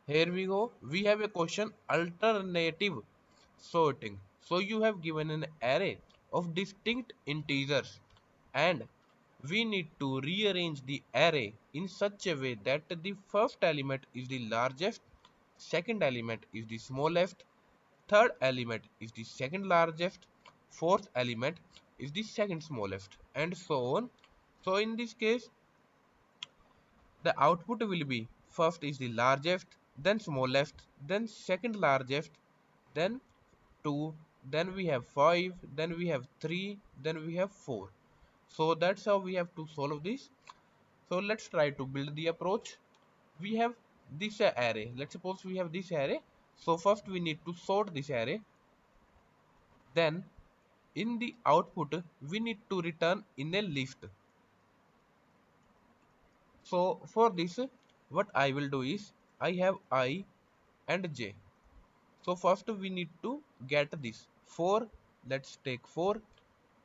Here we go. We have a question alternative sorting. So you have given an array of distinct integers and we need to rearrange the array in such a way that the first element is the largest, second element is the smallest, third element is the second largest, fourth element is the second smallest, and so on. So in this case, the output will be first is the largest, then smallest, then second largest, then 2, then we have 5, then we have 3, then we have 4. So that's how we have to solve this. So let's try to build the approach. We have this array. Let's suppose we have this array. So first we need to sort this array. Then in the output we need to return in a list. So for this, what I will do is I have I and j. So first we need to get this 4. Let's take 4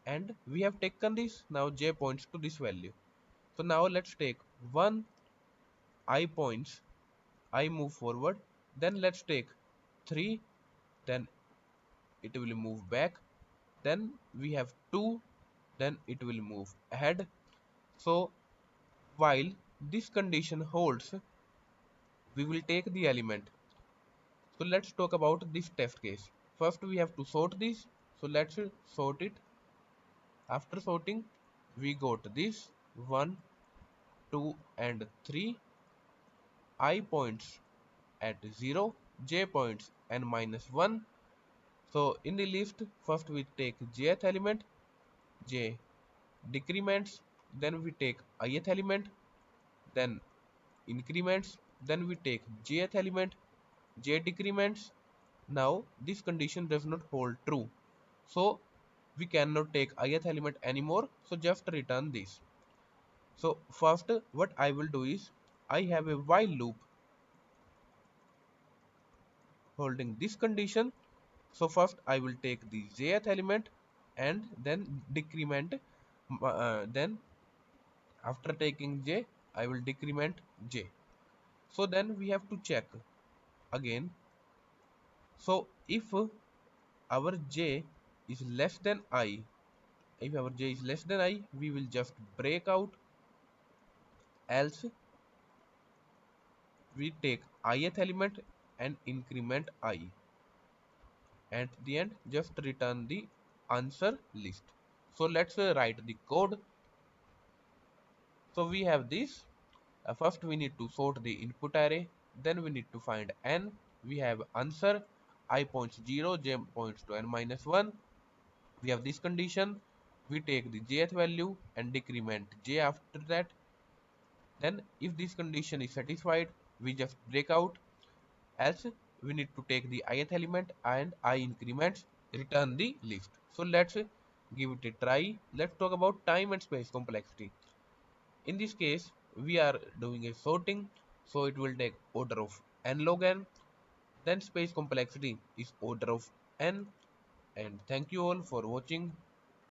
and we have taken this. Now j points to this value. So now let's take 1. I points, I move forward. Then let's take 3. Then it will move back. Then we have 2. Then it will move ahead. So while this condition holds, we will take the element. So let's talk about this test case. First we have to sort this. So let's sort it. After sorting, we got this 1, 2 and 3. I points at 0, j points and minus 1. So in the list, first we take jth element, j decrements, then we take ith element, then increments, then we take jth element, j decrements. Now this condition does not hold true. So we cannot take ith element anymore. So just return this. So first what I will do is I have a while loop holding this condition. So first I will take the jth element and then decrement, then after taking j I will decrement j. So then we have to check again. So if our j is less than I, if our j is less than I, we will just break out, else we take ith element and increment I. At the end, just return the answer list. So let's write the code. So we have this. First we need to sort the input array. Then we need to find n. We have answer. I points 0, j points to n minus 1. We have this condition. We take the jth value and decrement j after that. Then if this condition is satisfied, we just break out. Else we need to take the ith element and I increments, return the list. So let's give it a try. Let's talk about time and space complexity. In this case we are doing a sorting, so it will take order of n log n. Then space complexity is order of n. And thank you all for watching.